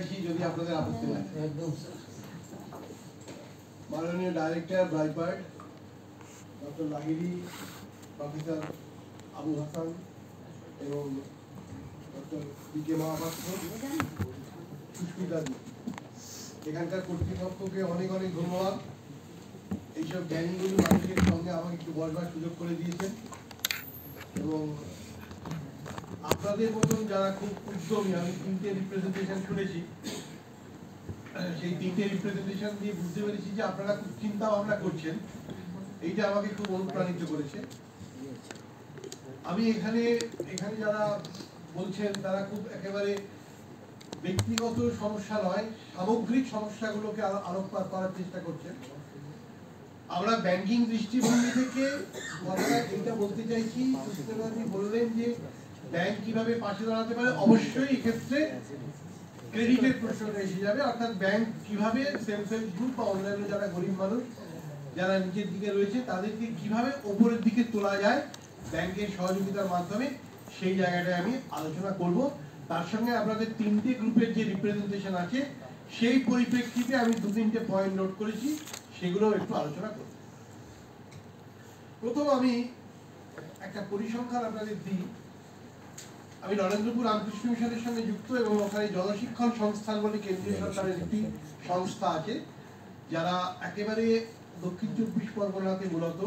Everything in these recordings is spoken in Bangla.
চাইছি যদি আপনাদের আপত্তি না থাকে। মাননীয় ডাইরেক্টর ব্রাইপার্ড ডক্টর লাহিড়ী, প্রফেসর আবু হাসান এবং ডক্টর বিকে মহাপাত্র, সুস্মিতাদি, এখানকার কর্তৃপক্ষকে অনেক অনেক ধন্যবাদ। এইসব জ্ঞানীগুলি মানুষের সঙ্গে আমাকে একটু বসবার সুযোগ করে দিয়েছেন এবং আপনাদের মতন যারা খুব উদ্যমী, আমি 3টে রিপ্রেজেন্টেশন শুনেছি, সেই 3টে রিপ্রেজেন্টেশন দিয়ে বুঝতে পেরেছি যে আপনারা খুব চিন্তা ভাবনা করছেন। এইটা আমাকে খুব অনুপ্রাণিত করেছে। আমি এখানে যারা বলছেন তারা খুব একেবারে ব্যক্তিগত সমস্যা নয়, সামগ্রিক সমস্যাগুলোকে আলোকপাত করার চেষ্টা করছেন। আমরা ব্যাংকিং দৃষ্টিভঙ্গি থেকে এইটা বলতে চাইছি, সুস্মিতাদি বললেন যে ব্যাংক কিভাবে পাশে দাঁড়াতে পারে। অবশ্যই এক্ষেত্রে ক্রেডিটের প্রশ্নটা এসে যাবে, অর্থাৎ ব্যাংক কিভাবে সেলফ হেল্প গ্রুপ বা অন্যান্য যারা গরিব মানুষ যারা নিচের দিকে রয়েছে তাদেরকে কিভাবে ওপরের দিকে তোলা যায় ব্যাংকের সহযোগিতার মাধ্যমে, সেই জায়গাটায় আমি আলোচনা করব। তার সঙ্গে আপনাদের 3টে গ্রুপের যে রিপ্রেজেন্টেশন আছে সেই পরিপ্রেক্ষিতে আমি 2-3টে পয়েন্ট নোট করেছি, সেগুলো একটু আলোচনা করব। প্রথম আমি একটা পরিসংখ্যান আপনাদের দিই। আমি নরেন্দ্রপুর রামকৃষ্ণ মিশনের সঙ্গে যুক্ত এবং ওখানে জনশিক্ষণ সংস্থান বলে কেন্দ্রীয় সরকারের একটি সংস্থা আছে, যারা একেবারে দক্ষিণ 24 পরগনাতে মূলত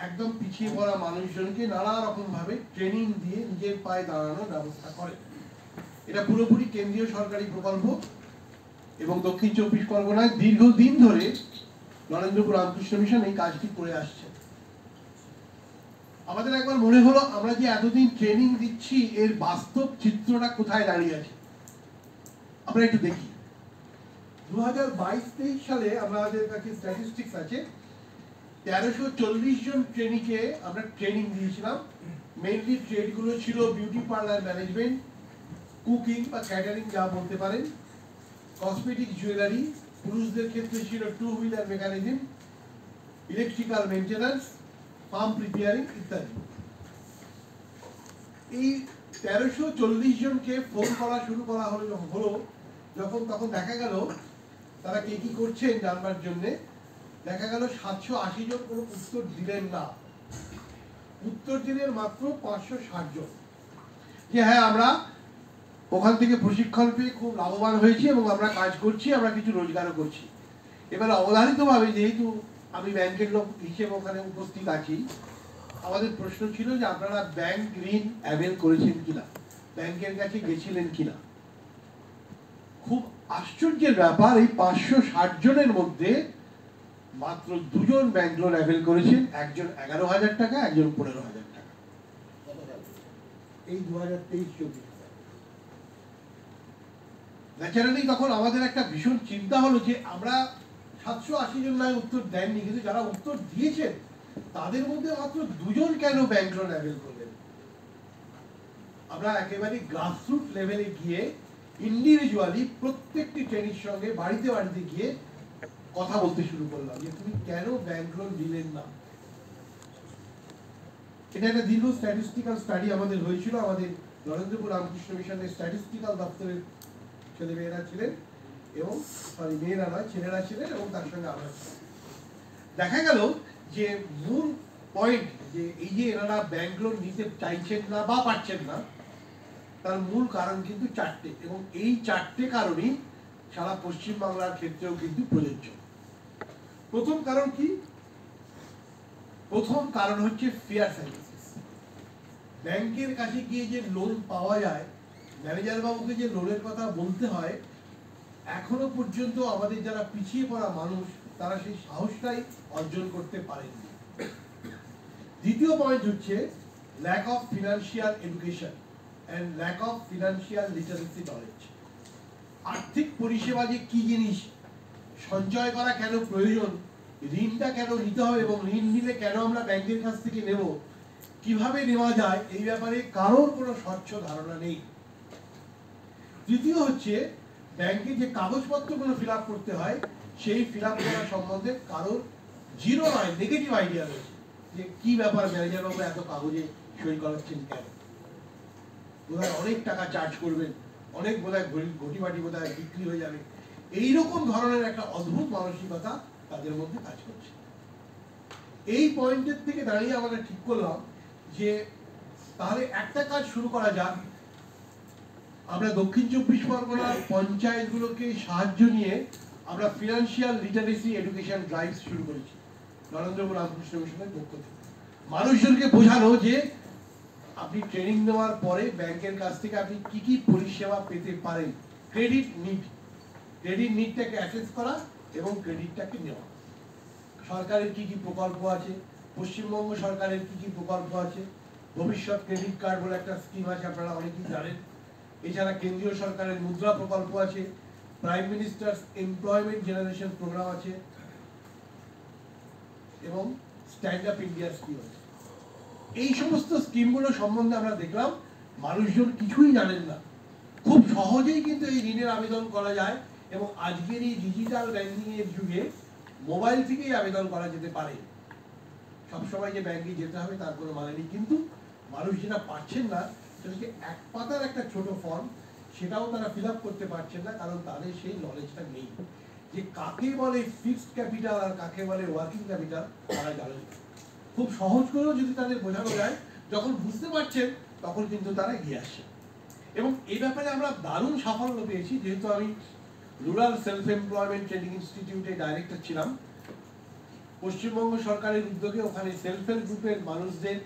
একদম পিছিয়ে পড়া মানুষজনকে নানা রকম ভাবে ট্রেনিং দিয়ে নিজের পায়ে দাঁড়ানোর ব্যবস্থা করে। এটা পুরোপুরি কেন্দ্রীয় সরকারি প্রকল্প এবং দক্ষিণ 24 পরগনায় দীর্ঘদিন ধরে নরেন্দ্রপুর রামকৃষ্ণ মিশন এই কাজটি করে আসছে। আমাদের একবার মনে হলো আমরা যে এতদিন ট্রেনিং দিচ্ছি এর বাস্তব চিত্রটা কোথায় দাঁড়িয়ে আছে আমরা একটু দেখি। 2022-23 সালে আমাদের কাছে স্ট্যাটিস্টিক্স আছে, 1340 জন ট্রেনিকে আমরা ট্রেনিং দিয়েছিলাম। মেইনলি ট্রেডগুলো ছিল বিউটি পার্লার ম্যানেজমেন্ট, কুকিং বা ক্যাটারিং যা বলতে পারেন, কসমেটিক জুয়েলারি, পুরুষদের ক্ষেত্রে ছিল 2 wheeler mechanism, electrical maintenance, farm preparing ইত্যাদি। এই 1340 জনকে ফোন করা শুরু করা হলো যখন, তখন দেখা গেল তারা কে কি করছেন জানবার জন্য। দেখা গেল 780 জন কোনো উত্তর দিলেন না, উত্তর দিলেন মাত্র 560 জন যে হ্যাঁ আমরা ওখান থেকে প্রশিক্ষণ পেয়ে খুব লাভবান হয়েছি এবং আমরা কাজ করছি, আমরা কিছু রোজগারও করছি। এবার অবধারিতভাবে যেহেতু আমি ব্যাংকের লোক হিসেবে ওখানে উপস্থিত আছি, আমাদের প্রশ্ন ছিল যে আপনারা ব্যাংক ঋণ অ্যাভেল করেছেন কিনা, ব্যাংকের কাছে গেছিলেন কিনা। খুব আশ্চর্যের ব্যাপার, এই 560 জনের মধ্যে মাত্র 2 জন ব্যাংক লোন অ্যাভেল করেছেন, একজন 11,000 টাকা, একজন 15,000 টাকা। এই 2023-24 ন্যাচারালি তখন আমাদের একটা ভীষণ চিন্তা হলো যে আমরা 780 জন নয় উত্তর দেননি, কিন্তু যারা উত্তর দিয়েছেন তাদের মধ্যে মাত্র 2 জন কেন ব্যাংক লোন অ্যাভেল করলেন। আমরা একেবারে গ্রাসরুট লেভেলে গিয়ে ইন্ডিভিজুয়ালি প্রত্যেকটি ট্রেনির সঙ্গে বাড়িতে বাড়িতে গিয়ে কথা বলতে শুরু করলাম যে তুমি কেন ব্যাংক লোন দিলেন না। এটা একটা দীর্ঘ স্ট্যাটিস্টিক্যাল স্টাডি আমাদের হয়েছিল। আমাদের নরেন্দ্রপুর রামকৃষ্ণ মিশনের স্ট্যাটিস্টিক্যাল দপ্তরের ছেলেমেয়েরা ছিলেন এবং মেয়েরা নয় ছেলেরা ছিলেন এবং তার সঙ্গে আমরা দেখা গেল যে মূল পয়েন্ট যে এই যে এনারা ব্যাংক লোন নিতে চাইছেন না বা পারছেন না, তার মূল কারণ কিন্তু 4টে এবং এই 4টে কারণই সারা পশ্চিমবাংলার ক্ষেত্রেও কিন্তু প্রযোজ্য। প্রথম কারণ কি? প্রথম কারণ হচ্ছে ফেয়ার সার্ভিসেস। ব্যাংকের কাছে গিয়ে যে লোন পাওয়া যায়, ম্যানেজার বাবুকে যে লোনের কথা বলতে হয়, এখনো পর্যন্ত আমাদের যারা পিছিয়ে পড়া মানুষ তারা সেই সাহসটাই অর্জন করতে পারেননি। দ্বিতীয় পয়েন্ট হচ্ছে lack of financial education and lack of financial literacy knowledge. আর্থিক পরিষেবা যে কি জিনিস, সঞ্চয় করা কেন প্রয়োজন, ঋণটা কেন নিতে হবে এবং ঋণ নিলে কেন আমরা ব্যাংকের কাছ থেকে নেব, কিভাবে নেওয়া যায়, এই ব্যাপারে কারোর কোনো স্বচ্ছ ধারণা নেই। তৃতীয় হচ্ছে ব্যাংকে যে কাগজপত্রগুলো ফিল আপ করতে হয় সেই ফিল আপ করা সম্বন্ধে কারোর জিরো নয় নেগেটিভ আইডিয়া রয়েছে যে কি ব্যাপার ম্যানেজার বাবু এত কাগজে সই করাচ্ছেন কেন, বোধহয় অনেক টাকা চার্জ করবেন, অনেক বোধহয় ঘটি বাটি বোধহয় বিক্রি হয়ে যাবে, এইরকম ধরনের একটা অদ্ভুত মানসিকতা তাদের মধ্যে কাজ করছে। এই পয়েন্টের থেকে দাঁড়িয়ে আমরা ঠিক করলাম যে তাহলে একটা কাজ শুরু করা যাক। আমরা দক্ষিণ 24 পরগনার পঞ্চায়েতগুলোকে সাহায্য নিয়ে আমরা ফিনান্সিয়াল লিটারেসি এডুকেশন ড্রাইভ শুরু করেছি নরেন্দ্রপুর রামকৃষ্ণ মিশনের পক্ষ থেকে। মানুষজনকে বোঝানো যে আপনি ট্রেনিং নেওয়ার পরে ব্যাংকের কাছ থেকে আপনি কি কি পরিষেবা পেতে পারেন, ক্রেডিট নিডটাকে অ্যাসেস করা এবং ক্রেডিটটাকে নেওয়া। সরকারের কি কি প্রকল্প আছে, পশ্চিমবঙ্গ সরকারের কি কি প্রকল্প আছে, ভবিষ্যৎ ক্রেডিট কার্ড বলে একটা স্কিম আছে, আপনারা অনেকেই জানেন। এছাড়া কেন্দ্রীয় সরকারের মুদ্রা প্রকল্প আছে, prime minister's employment generation programme আছে এবং স্ট্যান্ড আপ ইন্ডিয়া স্কিম আছে। এই সমস্ত স্কিমগুলো সম্বন্ধে আমরা দেখলাম মানুষজন কিছুই জানেন না। খুব সহজেই কিন্তু এই ঋণের আবেদন করা যায় এবং আজকের এই ডিজিটাল ব্যাংকিং এর যুগে মোবাইল থেকেই আবেদন করা যেতে পারে। সবসময় যে ব্যাংকে যেতে হবে তার কোনো মানে নেই, কিন্তু মানুষ যেটা পাচ্ছেন না সেটা হচ্ছে এক পাতার একটা ছোট ফর্ম, সেটাও তারা ফিল আপ করতে পারছেন না, কারণ তাদের সেই নলেজটা নেই যে কাকে বলে ফিক্সড ক্যাপিটাল আর কাকে বলে ওয়ার্কিং ক্যাপিটাল তারা জানেন। খুব সহজ করেও যদি তাদের বোঝানো যায়, যখন বুঝতে পারছেন তখন কিন্তু তারা এগিয়ে আসছে। এবং এই ব্যাপারে আমরা দারুণ সাফল্য পেয়েছি, যেহেতু আমি রুরাল সেলফ এমপ্লয়মেন্ট ট্রেনিং ইনস্টিটিউটে ডাইরেক্টর ছিলাম। পশ্চিমবঙ্গ সরকারের উদ্যোগে ওখানে সেলফ হেল্প গ্রুপের মানুষদের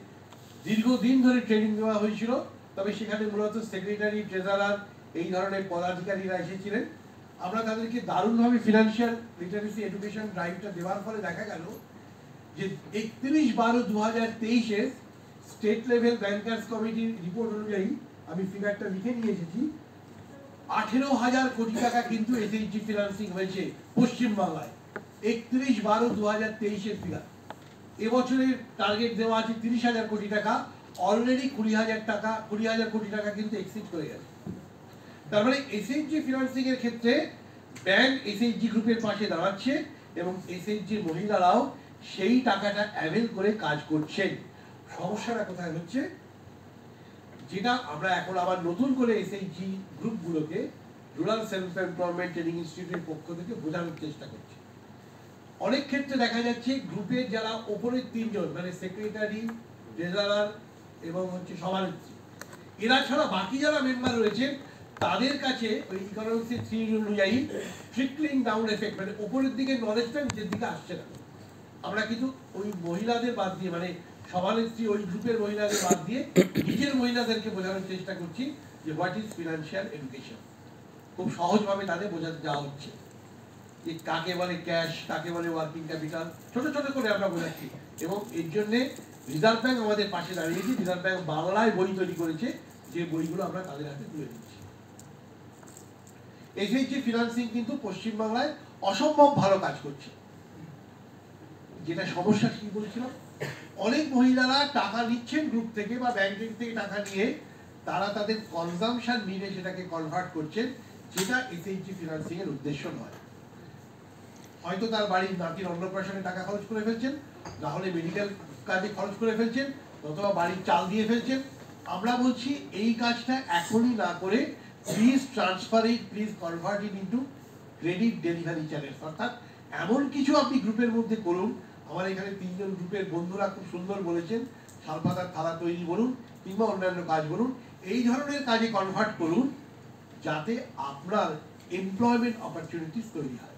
দীর্ঘদিন ধরে ট্রেনিং দেওয়া হয়েছিল, তবে সেখানে মূলত সেক্রেটারি, ট্রেজারার এই ধরনের পদাধিকারীরা এসেছিলেন। আমরা তাদেরকে দারুণভাবে ফিনান্সিয়াল লিটারেসি এডুকেশন ড্রাইভটা দেওয়ার ফলে দেখা গেল যে 31/12/2023 স্টেট লেভেল ব্যাংকার্স কমিটির রিপোর্ট অনুযায়ী, আমি ফিগারটা লিখে নিয়ে এসেছি, 18,000 কোটি টাকা কিন্তু এসএইচজি ফিনান্সিং হয়েছে পশ্চিমবাংলায়। 31/12/2023 ফিগার। এবছরের টার্গেট দেওয়া আছে 30,000 কোটি টাকা, অলরেডি 20,000 কোটি টাকা কিন্তু এক্সিড করে গেছে। তার মানে এসএইচজি ফিনান্সিং এর ক্ষেত্রে ব্যাংক এসএইচজি গ্রুপের পাশে দাঁড়াচ্ছে এবং এসএইচজি মহিলারাও সেই টাকাটা অ্যাভেল করে কাজ করছেন। সমস্যাটা কোথায় হচ্ছে, যেটা আমরা এখন আবার নতুন করে এসএইচজি গ্রুপগুলোকে রুরাল সেলফ এমপ্লয়মেন্ট ট্রেনিং ইনস্টিটিউটের পক্ষ থেকে বোঝানোর চেষ্টা করছি। অনেক ক্ষেত্রে দেখা যাচ্ছে গ্রুপের যারা ওপরের তিনজন, মানে সেক্রেটারি, ট্রেজারার এবং সভানেত্রী, এরা ছাড়া বাকি যারা মেম্বার রয়েছে তাদের কাছে ওই ইকোনমিক্সের থিওরি অনুযায়ী ট্রিকলিং ডাউন এফেক্ট, মানে ওপরের দিকে নলেজটা নিচের দিকে আসছে না। আমরা কিন্তু ওই মহিলাদের বাদ দিয়ে, মানে সভানেত্রী ওই গ্রুপের মহিলাদের বাদ দিয়ে নিজের মহিলাদেরকে বোঝানোর চেষ্টা করছি যে হোয়াট ইজ ফিনান্সিয়াল এডুকেশন। খুব সহজভাবে তাদের বোঝাতে যাওয়া হচ্ছে যে কাকে বলে ক্যাশ, কাকে বলে ওয়ার্কিং ক্যাপিটাল, ছোট ছোট করে আমরা বোঝাচ্ছি। এবং এর জন্য রিজার্ভ ব্যাংক আমাদের পাশে দাঁড়িয়েছে। রিজার্ভ ব্যাংক বাংলায় বই তৈরি করেছে, যে বইগুলো আমরা তাদের হাতে তুলে দিচ্ছি। এসএইচজি ফিনান্সিং কিন্তু পশ্চিমবাংলায় অসম্ভব ভালো কাজ করছে। যেটা সমস্যা কি বলছিলাম, অনেক মহিলারা টাকা নিচ্ছেন গ্রুপ থেকে বা ব্যাংকিং থেকে টাকা নিয়ে তারা তাদের কনজাম্পশন নিয়ে সেটাকে কনভার্ট করছেন, যেটা এসএইচজি ফিনান্সিং এর উদ্দেশ্য নয়। হয়তো তার বাড়ির নাতির অন্নপ্রাশনে টাকা খরচ করে ফেলছেন, না হলে মেডিকেল কাজে খরচ করে ফেলছেন, অথবা বাড়ির চাল দিয়ে ফেলছেন। আমরা বলছি এই কাজটা এখনই না করে please transfer it, please convert it into credit delivery channel. অর্থাৎ এমন কিছু আপনি গ্রুপের মধ্যে করুন। আমার এখানে 3 জন গ্রুপের বন্ধুরা খুব সুন্দর বলেছেন, শালপাতার থালা তৈরি বলুন কিংবা অন্যান্য কাজ বলুন, এই ধরনের কাজে কনভার্ট করুন যাতে আপনার এমপ্লয়মেন্ট অপরচুনিটিস তৈরি হয়।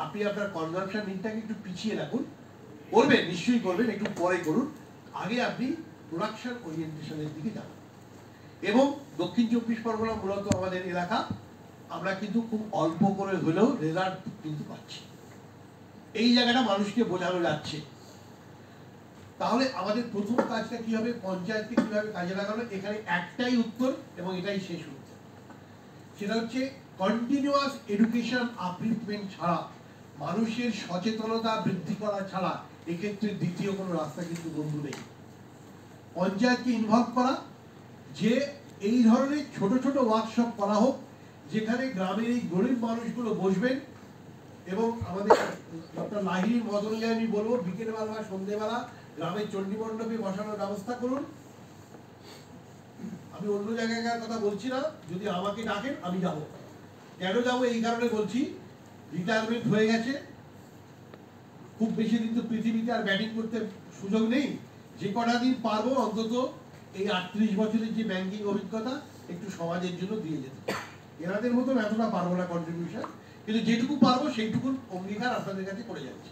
আপনি আপনার কনজাম্পশন নিডটাকে একটু পিছিয়ে রাখুন, করবেন নিশ্চয়ই করবেন, একটু পরে করুন, আগে আপনি প্রোডাকশন ওরিয়েন্টেশনের দিকে যান। এবং দক্ষিণ 24 পরগনা মূলত আমাদের এলাকা, আমরা কিন্তু খুব অল্প করে হলেও রেজাল্ট কিন্তু পাচ্ছি। এই জায়গাটা মানুষকে বোঝানো যাচ্ছে। তাহলে আমাদের প্রথম কাজটা কি হবে, পঞ্চায়েতকে কিভাবে কাজে লাগানো। এখানে একটাই উত্তর এবং এটাই শেষ উত্তর, সেটা হচ্ছে কন্টিনিউয়াস এডুকেশন আপলিফমেন্ট ছাড়া, মানুষের সচেতনতা বৃদ্ধি করা ছাড়া এক্ষেত্রে দ্বিতীয় কোনো রাস্তা কিন্তু বন্ধু নেই। পঞ্চায়েতকে ইনভলভ করা, যে এই ধরনের ছোট ছোট ওয়ার্কশপ করা হোক, যেখানে গ্রামের এই গরিব মানুষগুলো বসবেন এবং আমাদের ডক্টর লাহিড়ির মত অনুযায়ী আমি বলবো বিকেলবেলা বা সন্ধ্যেবেলা গ্রামের চণ্ডী মণ্ডপে বসানোর ব্যবস্থা করুন। আমি আমি অন্য জায়গায় কথা বলছি না, যদি আমাকে ডাকেন আমি যাব। কেন যাব এই কারণে বলছি, রিটায়ারমেন্ট হয়ে গেছে, খুব বেশি দিন তো পৃথিবীতে আর ব্যাটিং করতে সুযোগ নেই। যে কটা দিন পারবো অন্তত এই 38 বছরের যে ব্যাংকিং অভিজ্ঞতা একটু সমাজের জন্য দিয়ে যেতে। এনাদের মতন এতটা পারবো না কন্ট্রিবিউশন, কিন্তু যেটুকু পারবো সেইটুকু অঙ্গীকার আপনাদের কাছে করে যাচ্ছি।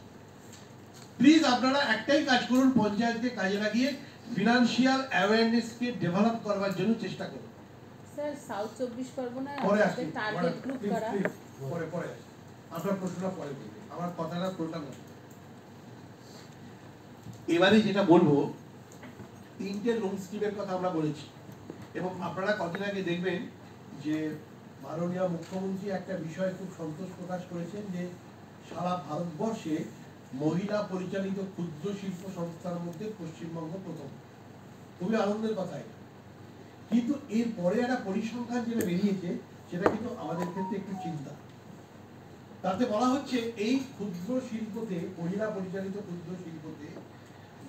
প্লিজ আপনারা একটাই কাজ করুন, পঞ্চায়েতকে কাজে লাগিয়ে ফিনান্সিয়াল অ্যাওয়ারনেসকে ডেভেলপ করবার জন্য চেষ্টা করুন। স্যার সাউথ 24 পরগনায় আমাদের টার্গেট গ্রুপ করা পরে আপনার প্রশ্নটা পরে করবে, আমার কথাটা পুরোটা না। এবারে যেটা বলবো, 3টে লোন স্কিমের কথা আমরা বলেছি, এবং আপনারা কদিন আগে দেখবেন যে মাননীয় মুখ্যমন্ত্রী একটা বিষয়ে খুব সন্তোষ প্রকাশ করেছেন যে সারা ভারতবর্ষে মহিলা পরিচালিত ক্ষুদ্র শিল্প সংস্থার মধ্যে পশ্চিমবঙ্গ প্রথম। খুবই আনন্দের কথা এটা। কিন্তু এরপরে একটা পরিসংখ্যান যেটা বেরিয়েছে সেটা কিন্তু আমাদের ক্ষেত্রে একটু চিন্তা। তাতে বলা হচ্ছে এই ক্ষুদ্র শিল্পতে, মহিলা পরিচালিত ক্ষুদ্র শিল্পতে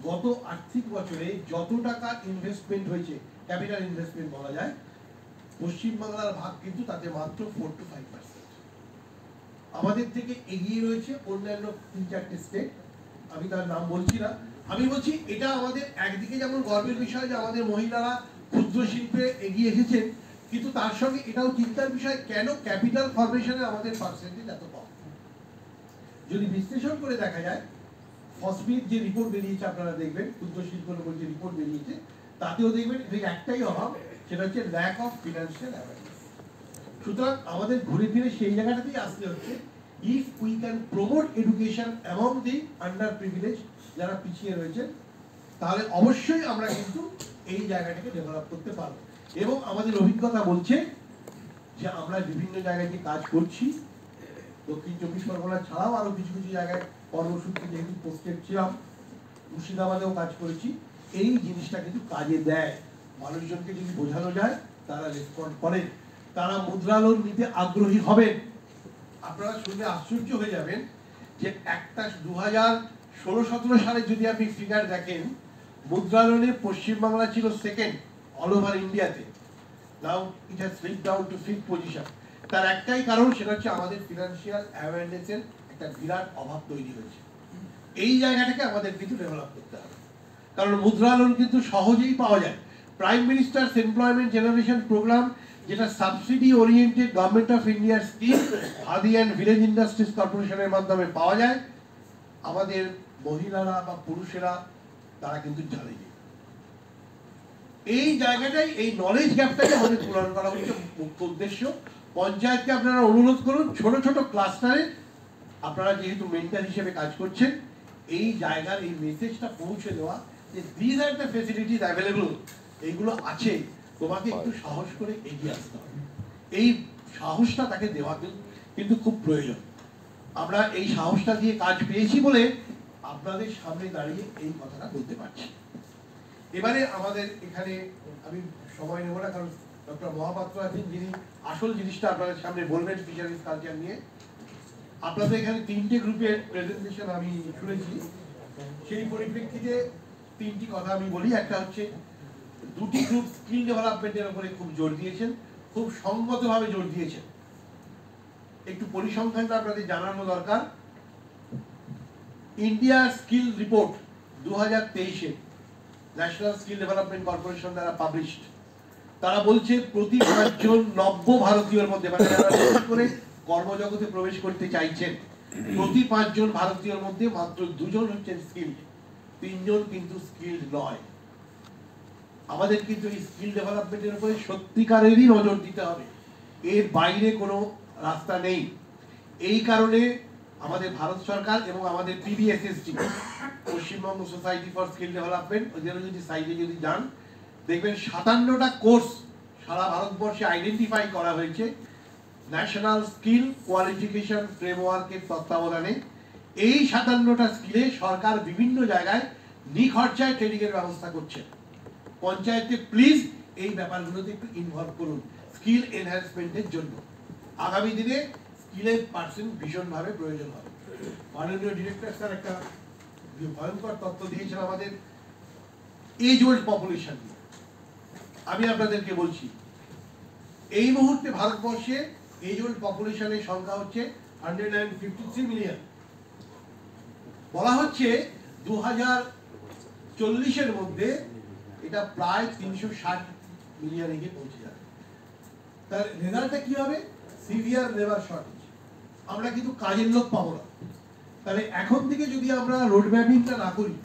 গত আর্থিক বছরে যত টাকা ইনভেস্টমেন্ট হয়েছে, ক্যাপিটাল ইনভেস্টমেন্ট বলা যায়, পশ্চিমবাংলার ভাগ কিন্তু তাতে মাত্র 4 to 5%। আমাদের থেকে এগিয়ে রয়েছে অন্যান্য 3-4টে স্টেট, আমি তার নাম বলছি না। আমি বলছি এটা আমাদের একদিকে যেমন গর্বের বিষয় যে আমাদের মহিলারা ক্ষুদ্র শিল্পে এগিয়ে এসেছেন, কিন্তু তার সঙ্গে এটাও চিন্তার বিষয় কেন ক্যাপিটাল ফরমেশনে আমাদের পার্সেন্টেজ এত কম। যদি বিশ্লেষণ করে দেখা যায়, ফসফিট যে রিপোর্ট বেরিয়েছে আপনারা দেখবেন, ক্ষুদ্র শিল্পের উপর যে রিপোর্ট বেরিয়েছে তাতেও দেখবেন একটাই অভাব, সেটা হচ্ছে ল্যাক অফ ফিনান্সিয়াল অ্যাওয়ারনেস। সুতরাং আমাদের ঘুরে ফিরে সেই জায়গাটাতেই আসতে হচ্ছে, if we can promote education among the under privilege, যারা পিছিয়ে রয়েছেন, তাহলে অবশ্যই আমরা কিন্তু এই জায়গাটাকে ডেভেলপ করতে পারবো। এবং আমাদের অভিজ্ঞতা বলছে যে আমরা বিভিন্ন জায়গায় যে কাজ করছি, দক্ষিণ 24 পরগনা ছাড়াও আরো কিছু কিছু জায়গায় কর্মসূত্রে যেহেতু পোস্টেড ছিলাম, মুর্শিদাবাদেও কাজ করেছি, এই জিনিসটা কিন্তু কাজে দেয়। মানুষজনকে যদি বোঝানো যায় তারা রেসপন্ড করেন, তারা মুদ্রা লোন নিতে আগ্রহী হবেন। আপনারা শুনলে আশ্চর্য হয়ে যাবেন যে একটা 2016-17 সালে যদি আপনি ফিগার দেখেন, মুদ্রা লোনে পশ্চিমবাংলা ছিল সেকেন্ড অল ওভার ইন্ডিয়াতে। Now it has slipped down to 5th position. তার একটাই কারণ, সেটা হচ্ছে আমাদের ফিনান্সিয়াল অ্যাওয়ারনেসের একটা বিরাট অভাব তৈরি হয়েছে। এই জায়গাটাকে আমাদের কিন্তু ডেভেলপ করতে হবে, কারণ মুদ্রা লোন কিন্তু সহজেই পাওয়া যায়। Prime minister's employment generation programme, যেটা সাবসিডি ওরিয়েন্টেড গভর্নমেন্ট অফ ইন্ডিয়ার scheme, Khadi and village industries কর্পোরেশনের মাধ্যমে পাওয়া যায়। আমাদের মহিলারা বা পুরুষেরা তারা কিন্তু জানে। এই জায়গাটাই, এই নলেজ গ্যাপটাকে আমাদের পূরণ করা হচ্ছে মুখ্য উদ্দেশ্য। পঞ্চায়েতকে আপনারা অনুরোধ করুন, ছোট ছোট ক্লাস্টারে আপনারা যেহেতু মেন্টর হিসেবে কাজ করছেন, এই জায়গার এই মেসেজটা পৌঁছে দেওয়া যে this are the facilities available, এইগুলো আছে, তোমাকে একটু সাহস করে এগিয়ে আসতে হবে। এই সাহসটা তাকে দেওয়া কিন্তু খুব প্রয়োজন। আমরা এই সাহসটা দিয়ে কাজ পেয়েছি বলে আপনাদের সামনে দাঁড়িয়ে এই কথাটা বলতে পারছি। এবারে আমাদের এখানে আমি সময় নেব না, কারণ ডক্টর মহাপাত্র আছেন, যিনি আসল জিনিসটা আপনাদের সামনে বলবেন ফিশারিজ কালচার নিয়ে। আপনাদের এখানে 3টে গ্রুপের প্রেজেন্টেশন আমি শুনেছি, সেই পরিপ্রেক্ষিতে 3টি কথা আমি বলি। একটা হচ্ছে, 2টি গ্রুপ স্কিল ডেভেলপমেন্টের উপরে খুব জোর দিয়েছেন, খুব সঙ্গতভাবে জোর দিয়েছেন। একটু পরিসংখ্যানটা আপনাদের জানানো দরকার। ইন্ডিয়া স্কিল রিপোর্ট 2023-এ ন্যাশনাল স্কিল ডেভেলপমেন্ট কর্পোরেশন দ্বারা পাবলিশড, তারা বলছে প্রতি 5 জন নব্য ভারতীয়র মধ্যে, মানে যারা নতুন করে কর্মজগতে প্রবেশ করতে চাইছেন, প্রতি 5 জন ভারতীয়র মধ্যে মাত্র 2 জন হচ্ছেন স্কিল, 3 জন কিন্তু স্কিল নয়। আমাদের কিন্তু এই স্কিল ডেভেলপমেন্টের উপরে সত্যিকারেরই নজর দিতে হবে, এর বাইরে কোনো রাস্তা নেই। এই কারণে আমাদের ভারত সরকার এবং আমাদের PBSSD, Paschimbanga society for skill development, ওদের যদি সাইডে যদি যান দেখবেন 57টা কোর্স সারা ভারতবর্ষে আইডেন্টিফাই করা হয়েছে ন্যাশনাল স্কিল কোয়ালিফিকেশন ফ্রেমওয়ার্কের তত্ত্বাবধানে। এই 57টা স্কিলে সরকার বিভিন্ন জায়গায় নিখরচায় ট্রেনিং এর ব্যবস্থা করছে। পঞ্চায়েতে প্লিজ এই ব্যাপারগুলোতে একটু ইনভলভ করুন স্কিল এনহ্যান্সমেন্টের জন্য। আগামী দিনে স্কিলের পার্সন ভীষণভাবে প্রয়োজন হবে। মাননীয় ডিরেক্টর স্যার একটা ভয়ঙ্কর তথ্য দিয়েছেন আমাদের এজ ওল্ড পপুলেশন নিয়ে। আমি আপনাদেরকে বলছি, এই মুহূর্তে ভারতবর্ষে এজ ওল্ড পপুলেশনের সংখ্যা হচ্ছে 153 মিলিয়ন। বলা হচ্ছে 2040-এর মধ্যে এটা প্রায় 360 মিলিয়নে গিয়ে পৌঁছে যাবে। তার রেজাল্টটা কি হবে? Severe labour shortage. আমরা কিন্তু কাজের লোক পাবো না। তাহলে এখন থেকে যদি আমরা রোড ম্যাপিংটা না করি,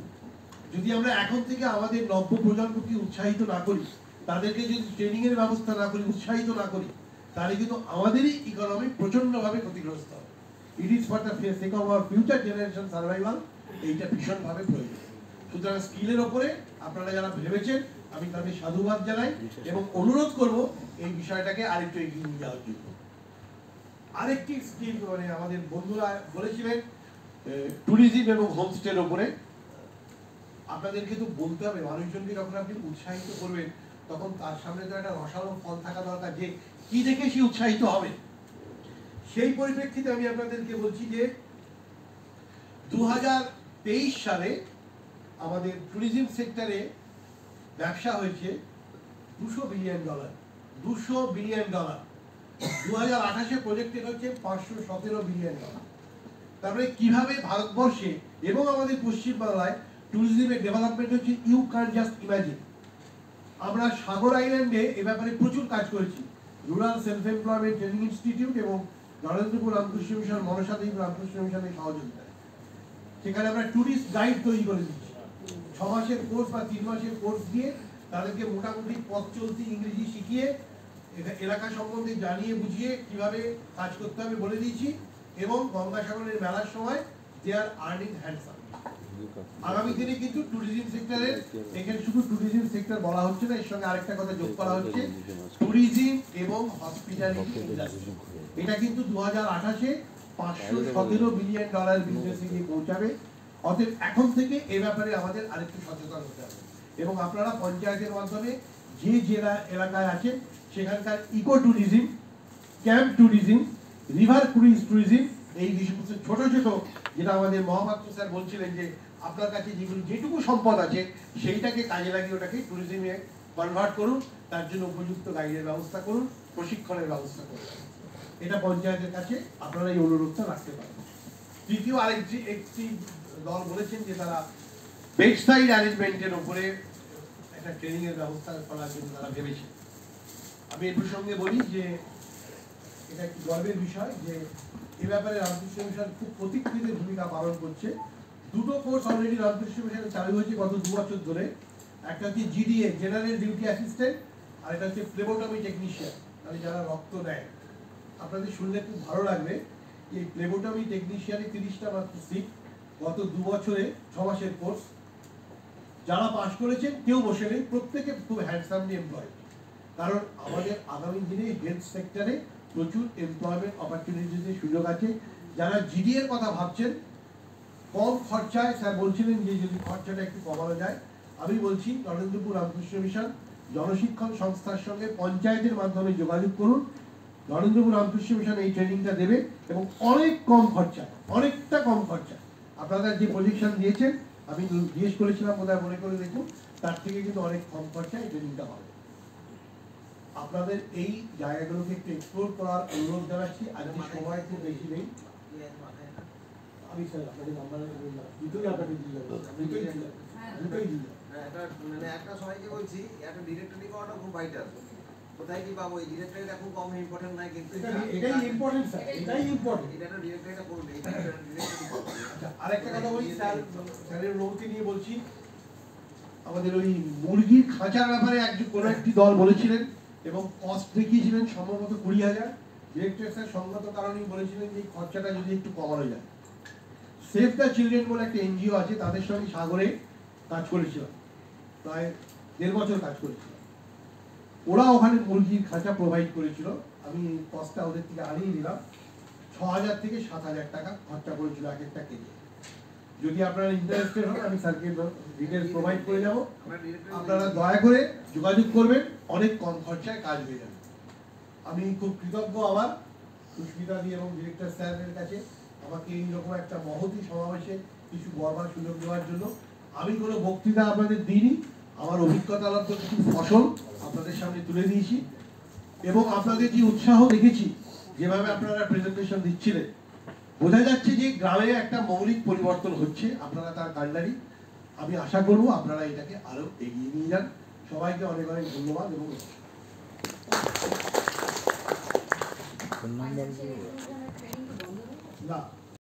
যদি আমরা এখন থেকে আমাদের নব্য প্রজন্মকে উৎসাহিত না করি, তাদেরকে যদি ট্রেনিং এর ব্যবস্থা না করি, উৎসাহিত না করি, তাহলে কিন্তু আমাদেরই ইকোনমি প্রচন্ডভাবে ক্ষতিগ্রস্ত হবে। It is for the sake of our future generation survival, এইটা ভীষণভাবে প্রয়োজন। সুতরাং স্কিলের ওপরে আপনারা যারা ভেবেছেন, আমি তাদের সাধুবাদ জানাই এবং অনুরোধ করব এই বিষয়টাকে আরেকটু এগিয়ে নিয়ে যাওয়ার জন্য। আরেকটি স্কিম মানে আমাদের বন্ধুরা বলেছিলেন ট্যুরিজম এবং হোমস্টের ওপরে। আপনাদেরকে তো বলতে হবে, মানুষজনকে যখন আপনি উৎসাহিত করবেন তখন তার সামনে তো একটা রসালো ফল থাকা দরকার, যে কি দেখে সে উৎসাহিত হবে। সেই পরিপ্রেক্ষিতে আমি আপনাদেরকে বলছি যে 2023 সালে আমাদের ট্যুরিজম সেক্টরে ব্যবসা হয়েছে $200 বিলিয়ন। $200 বিলিয়ন। 2028-এ প্রজেক্টেড হচ্ছে $517 বিলিয়ন। তারপরে কিভাবে ভারতবর্ষে এবং আমাদের পশ্চিমবাংলায় ট্যুরিজমের ডেভেলপমেন্ট হচ্ছে, ইউ ক্যান জাস্ট ইমাজিন। আমরা সাগর আইল্যান্ডে এ ব্যাপারে প্রচুর কাজ করেছি। Rural self employment training institute এবং নরেন্দ্রপুর রামকৃষ্ণ মিশন, মনসাদ্বীপ রামকৃষ্ণ মিশনের সহযোগিতায় সেখানে আমরা ট্যুরিস্ট গাইড তৈরি করে দিচ্ছি। 6 মাসের কোর্স বা 3 মাসের কোর্স দিয়ে তাদেরকে মোটামুটি পথ চলতি ইংরেজি শিখিয়ে এলাকা সম্বন্ধে জানিয়ে বুঝিয়ে কিভাবে কাজ করতে হবে বলে দিয়েছি। এবং গঙ্গাসাগরের মেলার সময় দে আর আর্নিং হ্যান্ডসাম। আগামী দিনে কিন্তু ট্যুরিজম সেক্টরে, এখানে শুধু ট্যুরিজম সেক্টর বলা হচ্ছে না, এর সঙ্গে আরেকটা কথা যোগ করা হচ্ছে, ট্যুরিজম এবং হসপিটালিটি ইন্ডাস্ট্রি। এটা কিন্তু 2028-এ $517 বিলিয়ন বিজনেসে গিয়ে পৌঁছাবে। অতএব এখন থেকে এ ব্যাপারে আমাদের আরেকটু সচেতন হতে হবে। এবং আপনারা পঞ্চায়েতের মাধ্যমে যে জেলা এলাকায় আছেন সেখানকার eco tourism, camp tourism, river cruise tourism, এই বিষয়বস্তু ছোট ছোট, যেটা আমাদের মহাপাত্র স্যার বলছিলেন যে আপনার কাছে যেটুকু সম্পদ আছে সেইটাকে কাজে লাগিয়ে ওটাকে ট্যুরিজমে কনভার্ট করুন, তার জন্য উপযুক্ত গাইডের ব্যবস্থা করুন, প্রশিক্ষণের ব্যবস্থা করুন। এটা পঞ্চায়েতের কাছে আপনারা এই অনুরোধটা রাখতে পারেন। তৃতীয় একটি দল বলেছেন যে তারা বেড সাইড অ্যারেঞ্জমেন্টের উপরে একটা ট্রেনিং এর ব্যবস্থা করার জন্য তারা ভেবেছে। আমি এর প্রসঙ্গে বলি যে এটা একটি গর্বের বিষয় যে এ ব্যাপারে রামকৃষ্ণ মিশন খুব প্রতিকৃত ভূমিকা পালন করছে। দুটো কোর্স অলরেডি রামকৃষ্ণ মিশনে চালু হয়েছে গত 2 বছর ধরে। একটা হচ্ছে জিডিএ, জেনারেল ডিউটি অ্যাসিস্ট্যান্ট, আর এটা হচ্ছে ফ্লেবোটমি টেকনিশিয়ান, মানে যারা রক্ত নেয়। আপনাদের শুনলে খুব ভালো লাগবে, এই ফ্লেবোটমি টেকনিশিয়ানে 30টা মাত্র সিট, গত 2 বছরে 6 মাসের কোর্স। যারা পাশ করেছেন কেউ বসে নেই, প্রত্যেকে খুব হ্যান্ডসামলি এমপ্লয়েড। কারণ আমাদের আগামী দিনে হেলথ সেক্টরে প্রচুর এমপ্লয়মেন্ট অপরচুনিটির সুযোগ আছে। যারা জিডি এর কথা ভাবছেন, কম খরচায়, স্যার বলছিলেন যে যদি খরচাটা একটু কমানো যায়, আমি বলছি নরেন্দ্রপুর রামকৃষ্ণ মিশন জনশিক্ষণ সংস্থার সঙ্গে পঞ্চায়েতের মাধ্যমে যোগাযোগ করুন। নরেন্দ্রপুর রামকৃষ্ণ মিশন এই ট্রেনিংটা দেবে এবং অনেক কম খরচা, অনেকটা কম খরচা। আপনারা যে প্রজেকশন দিয়েছেন, আমি জিজ্ঞেস করেছিলাম, বোধহয় মনে করে দেখুন, তার থেকে কিন্তু অনেক কম খরচায় এই ট্রেনিংটা হবে। আপনাদের এই জায়গাগুলোকে একটু এক্সপ্লোর করার অনুরোধ জানাচ্ছি। আজকে সময় খুব বেশি নেই। আমি স্যার আপনাদের নাম্বার দুটোই আপনাকে দিয়ে দেবো, দুটোই দিয়ে মানে একটা সবাইকে বলছি, একটা ডিরেক্টরি করাটা খুব ভাইটাল। কোথায় কি পাবো? এই ডিরেক্টরিটা খুব কম ইম্পর্টেন্ট নয়, কিন্তু এটাই ইম্পর্টেন্ট স্যার, এটাই ইম্পর্টেন্ট। এটা একটা ডিরেক্টরিটা করুন, এটা ডিরেক্টরি করুন। আচ্ছা, আরেকটা কথা বলি স্যার, স্যারের লোককে নিয়ে বলছি। আমাদের ওই মুরগির খাঁচার ব্যাপারে কোনো একটি দল বলেছিলেন এবং কস্ট দেখিয়েছিলেন সম্ভবত 20,000। ডিরেক্টর স্যার সঙ্গত কারণেই বলেছিলেন যে খরচাটা যদি একটু কমানো যায়। সেভ দ্য চিলড্রেন বলে একটা এনজিও আছে, তাদের সঙ্গে সাগরে কাজ করেছিলাম, প্রায় 1.5 বছর কাজ করেছিলাম। ওরা ওখানে মুরগির খাঁচা প্রোভাইড করেছিল। আমি কস্টটা ওদের থেকে আনিয়ে নিলাম, 6,000 থেকে 7,000 টাকা খরচা করেছিল এক একটা কেজি। যদি আপনারা ইন্টারেস্টেড হন, আমি স্যারকে ডিটেলস প্রোভাইড করে যাব, আপনারা দয়া করে যোগাযোগ করবেন, অনেক কম খরচায় কাজ হয়ে যাবে। আমি খুব কৃতজ্ঞ আমার সুস্মিতা দি এবং ডিরেক্টর স্যারের কাছে আমাকে এইরকম একটা মহতী সমাবেশে কিছু বলবার সুযোগ দেওয়ার জন্য। আমি কোনো বক্তৃতা আপনাদের দিইনি, আমার অভিজ্ঞতা লাভ কিছু ফসল আপনাদের সামনে তুলে দিয়েছি এবং আপনাদের যে উৎসাহ দেখেছি, যেভাবে আপনারা প্রেজেন্টেশন দিচ্ছিলেন, বোঝা যাচ্ছে যে গ্রামে একটা মৌলিক পরিবর্তন হচ্ছে, আপনারা তার কাণ্ডারি। আমি আশা করব আপনারা এটাকে আরো এগিয়ে নিয়ে যান। সবাইকে অনেক অনেক ধন্যবাদ এবং না